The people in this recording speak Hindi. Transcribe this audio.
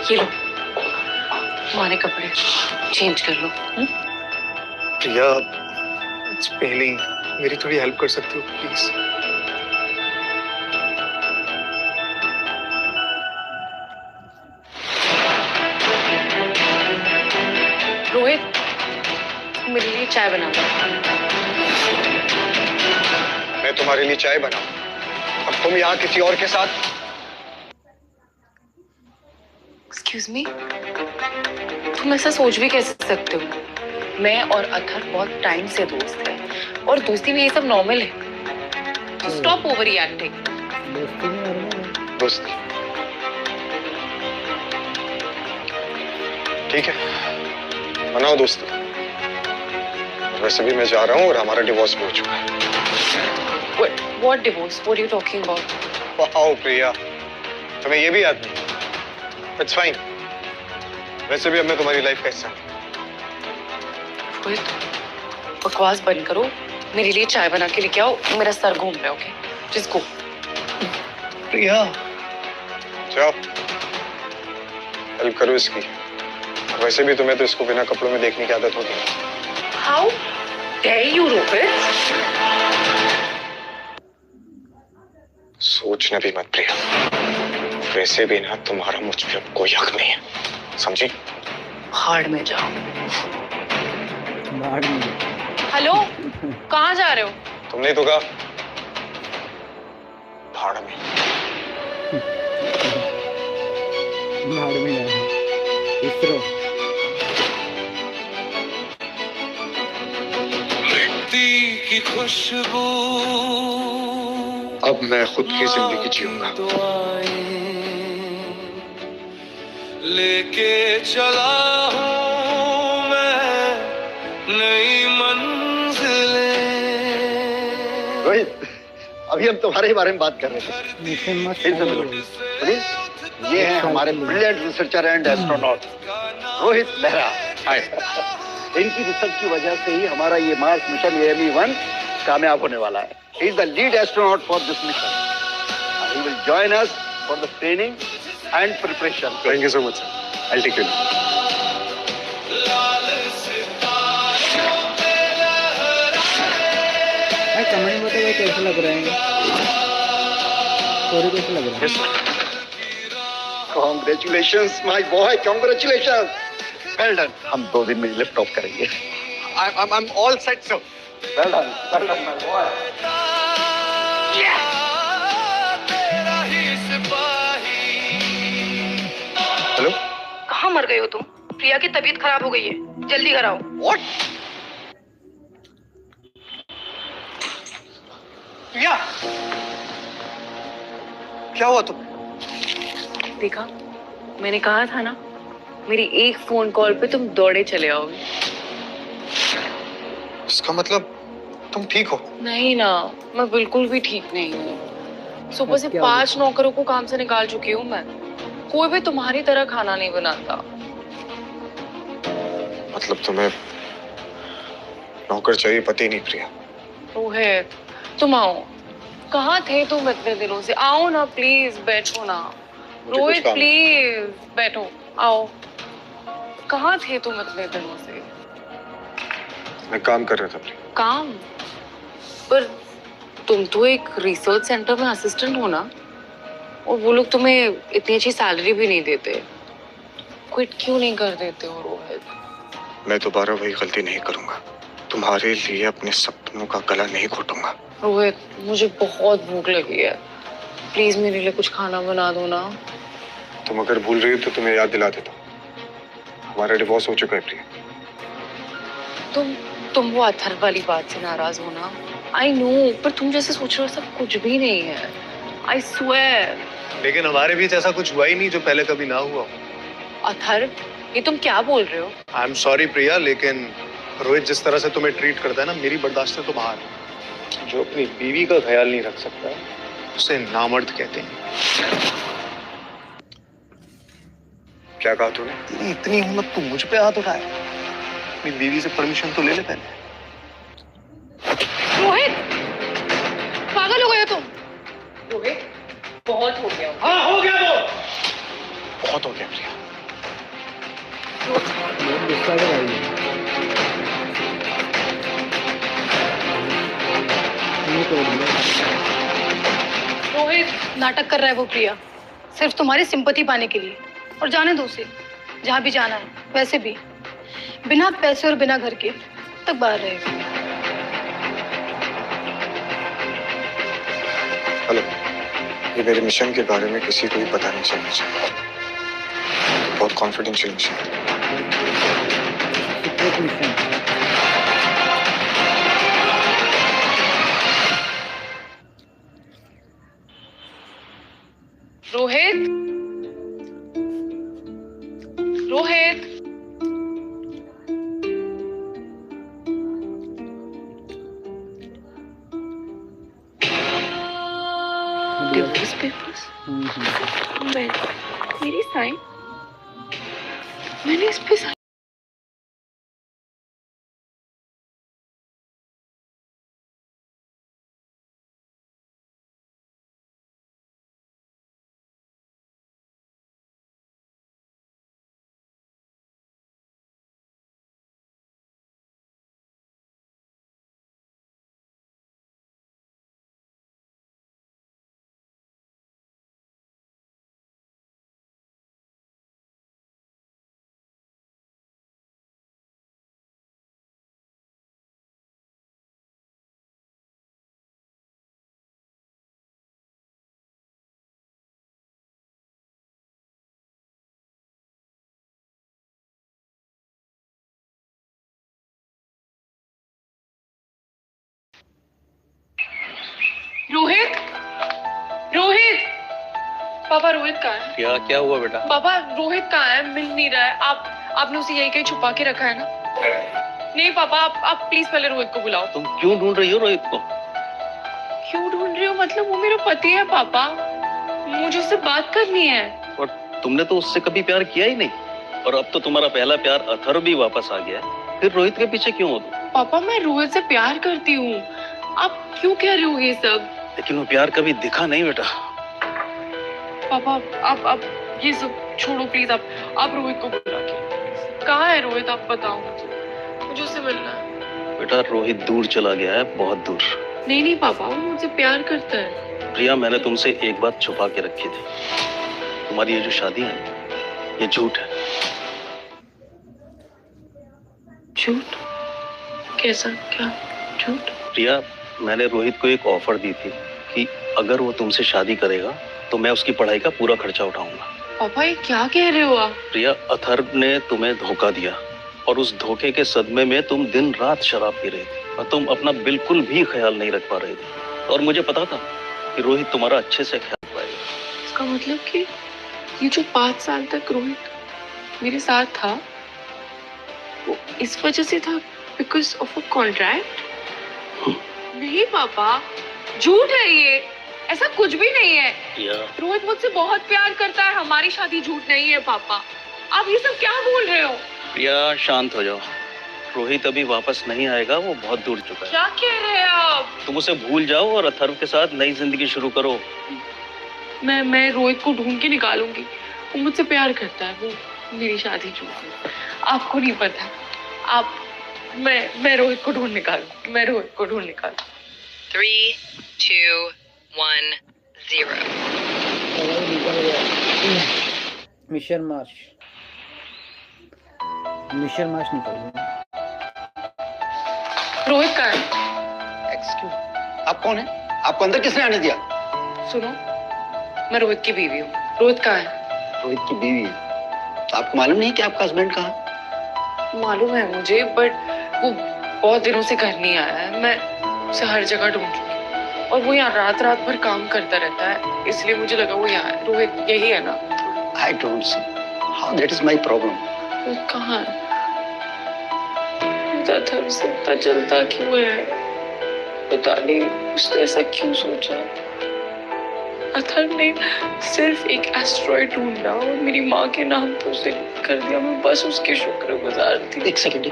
ये लो तुम्हारे कपड़े, चेंज कर लो। प्रिया, इट्स पेनिंग, मेरी थोड़ी हेल्प कर सकती हो प्लीज? रोहित, मेरे लिए चाय बना दो। मैं तुम्हारे लिए चाय बनाऊं? अब तुम यहाँ किसी और के साथ? एक्सक्यूज मी, तुम ऐसा सोच भी कैसे सकते हो? मैं और अथर बहुत टाइम से दोस्त हैं और दोस्ती में ये सब नॉर्मल है। तो स्टॉप ओवर रिएक्टिंग। दोस्ती ठीक है, बनाओ दोस्ती। वैसे भी मैं जा रहा हूँ और हमारा डिवोर्स भी हो चुका है। What divorce? What are you talking about? Wow Priya, तुम्हें ये भी याद नहीं? It's fine. वैसे भी अब मैं तुम्हारी लाइफ का हिस्सा हूँ। रोहित, बकवास बंद करो, मेरे लिए चाय बना के लेके आओ, मेरा सर घूम रहा है। Okay, just go. प्रिया, जाओ, हेल्प करो इसकी। वैसे भी तुम्हें तो इसको बिना कपड़ों में देखने की आदत होगी। How dare you, Rohit? सोचना भी मत प्रिया, वैसे भी ना तुम्हारा मुझ पे अब कोई हक नहीं है, समझी? भाड़ में जाओ। हेलो, कहाँ जा रहे हो? तुमने तो कहा भाड़ में। भाड़ में जाना इसरो। मिट्टी की खुशबू, अब मैं खुद की जिंदगी जीऊंगा। लेके चला हूँ मैं नई मंजिलें। रोहित, अभी हम तुम्हारे बारे में बात कर रहे थे। फिर से मिलो। सुनिए, ये है हमारे brilliant researcher and astronaut Rohit Mehra. इनकी रिसर्च की वजह से ही हमारा ये मार्स मिशन AME-1 कामयाब होने वाला है। He is the lead astronaut for this mission. He will join us for the training and preparation. Thank you so much, sir. I'll take you. भाई कमेंट बताओ भाई कैसा लग रहा है? स्टोरी कैसा लग रहा है? Yes, sir. Congratulations, my boy. Congratulations. Well done. हम 2 दिन में लिफ्ट ऑफ करेंगे। I'm all set, sir. Well done, my boy. Hello? कहाँ मर गए हो तुम? प्रिया की तबीयत खराब हो गई है, जल्दी घर आओ। What? प्रिया, क्या हुआ तुम्हें? देखा, मैंने कहा था ना, मेरी एक फोन कॉल पे तुम दौड़े चले आओगे। इसका मतलब तुम ठीक हो? नहीं ना, मैं बिल्कुल भी ठीक नहीं हूँ। सुबह से 5 नौकरों को काम से निकाल चुकी हूँ मैं। कोई भी तुम्हारी तरह खाना नहीं बनाता। मतलब तुम्हें नौकर चाहिए, पति नहीं प्रिया? रोहित, तुम आओ। कहाँ थे तुम इतने दिनों से? आओ ना प्लीज, बैठो ना। रोहित प्लीज बैठो, आओ। कहाँ थे तुम इतने दिनों से? मैं काम कर रहा था प्रिया। काम? पर तुम तो एक रिसर्च सेंटर में असिस्टेंट हो ना, और वो लोग तुम्हें इतनी अच्छी सैलरी भी नहीं देते। क्विट क्यों नहीं कर देते हो रोहित? मैं दोबारा वही गलती नहीं करूंगा। तुम्हारे लिए अपने सपनों का गला नहीं घोटूंगा। रोहित, मुझे बहुत भूख लगी है, प्लीज मेरे लिए कुछ खाना बना दो ना। तुम अगर भूल रही हो तो तुम्हें याद दिला देता हूँ, हमारा डिवोर्स हो चुका है प्रिया। तुम वो अथर वाली बात से नाराज हो ना? आई नो, पर तुम जैसे सोच रहे हो सब कुछ भी नहीं है। I swear. लेकिन हमारे बीच ऐसा कुछ हुआ ही नहीं जो पहले कभी ना हुआ। अथर, ये तुम क्या बोल रहे हो? आई एम सॉरी प्रिया, लेकिन रोहित जिस तरह से तुम्हें ट्रीट करता है ना, मेरी बर्दाश्त से तो बाहर है। जो अपनी बीवी का ख्याल नहीं रख सकता उसे नामर्द कहते हैं। क्या कहा तूने? तेरी इतनी हिम्मत, तू मुझ पे हाथ उठाए? अपनी बीवी से परमिशन तो ले ले पहले। रोहित, पागल हो गए हो तुम? रोहित, बहुत हो गया। हाँ, हो गया वो। बहुत हो गया प्रिया। बहुत गुस्सा है भाई। नहीं तोड़ दिया। रोहित नाटक कर रहा है वो प्रिया, सिर्फ तुम्हारी सिंपैथी पाने के लिए। और जाने दो उसे, जहाँ भी जाना है। वैसे भी बिना पैसे और बिना घर के तक बाहर रहेगा। हेलो, ये मेरे मिशन के बारे में किसी को भी पता नहीं चलना चाहिए। बहुत कॉन्फिडेंशियल मिशन है। Secret mission. Rohit Rohit divorce papers मेरी साइन, मैंने इस पे साइन। रोहित रोहित पापा, रोहित कहाँ है? क्या हुआ बेटा? पापा रोहित कहाँ है? मिल नहीं रहा है। आपने उसे यही कहीं छुपा के रखा है ना? नहीं पापा, आप प्लीज पहले रोहित को बुलाओ। तुम क्यों ढूंढ रही हो रोहित को? क्यों ढूंढ रही हो मतलब? वो मेरा पति है पापा, मुझे उससे बात करनी है। और तुमने तो उससे कभी प्यार किया ही नहीं, और अब तो तुम्हारा पहला प्यार अथर्व भी वापस आ गया है। फिर रोहित के पीछे क्यों हो तुम? पापा मैं रोहित से प्यार करती हूँ, आप क्यों कह रहे हो ये सब? लेकिन वो प्यार कभी दिखा नहीं बेटा। पापा आप ये सब छोड़ो प्लीज। आप रोहित को बुला के। कहाँ है रोहित? आप बताओ मुझे उससे मिलना है। बेटा रोहित दूर चला गया है, बहुत दूर। नहीं पापा, वो मुझसे प्यार करता है। प्रिया, मैंने तुमसे एक बात छुपा के रखी थी। तुम्हारी ये जो शादी है ये झूठ है। झूठ? कैसा? क्या झूठ? प्रिया, मैंने रोहित को एक ऑफर दी थी कि अगर वो तुमसे शादी करेगा तो मैं उसकी पढ़ाई का पूरा खर्चा उठाऊंगा। पापा ये क्या कह रहे हो आप? प्रिया, अथर्व ने तुम्हें धोखा दिया और उस धोखे के सदमे में तुम दिन रात शराब पी रही थी और तुम अपना बिल्कुल भी ख्याल नहीं रख पा रही थी। और मुझे पता था कि रोहित तुम्हारा अच्छे से ख्याल पाएगा। इसका मतलब कि ये जो 5 साल तक रोहित मेरे साथ था वो इस वजह से था, बिकॉज ऑफ अ कॉन्ट्रैक्ट? नहीं पापा, झूठ है ये, ऐसा कुछ भी नहीं है। रोहित मुझसे बहुत प्यार करता है, हमारी शादी झूठ नहीं है पापा। आप ये सब क्या बोल रहे हो? प्रिया शांत हो जाओ, रोहित अभी वापस नहीं आएगा, वो बहुत दूर चुका है। क्या कह रहे हैं आप? तुम उसे भूल जाओ और अथर्व के साथ नई जिंदगी शुरू करो। मैं रोहित को ढूंढ के निकालूंगी, वो मुझसे प्यार करता है, वो मेरी शादी झूठ है। आपको नहीं पता। आप मैं रोहित को ढूंढ निकालूंगी, मैं रोहित को ढूंढ निकालूंगी। 3, 2, 1, 0. मिशन मार्च निकल गया। रोहित कहाँ है? एक्सक्यूज, आप कौन है? आपको अंदर किसने आने दिया? सुनो, मैं रोहित की बीवी हूँ। रोहित कहाँ है? रोहित की बीवी है तो आपको मालूम नहीं कि आपका हस्बैंड कहाँ है? मालूम है मुझे, बट वो बहुत दिनों से घर नहीं आया है। मैं उसे हर जगह ढूंढ चुकी हूँ और वो यहाँ रात भर काम करता रहता है, इसलिए मुझे लगा वो यहाँ है। रोहित यही है ना? I don't see how that is my problem. Rohit कहाँ है? अथर्व से पता चलता क्यों है? पता नहीं उसने ऐसा क्यों सोचा। अथर्व ने सिर्फ एक एस्ट्रॉइड ढूंढा और मेरी माँ के नाम पर उसे कर दिया। मैं बस उसकी शुक्रगुजार थी। एक सेकंड।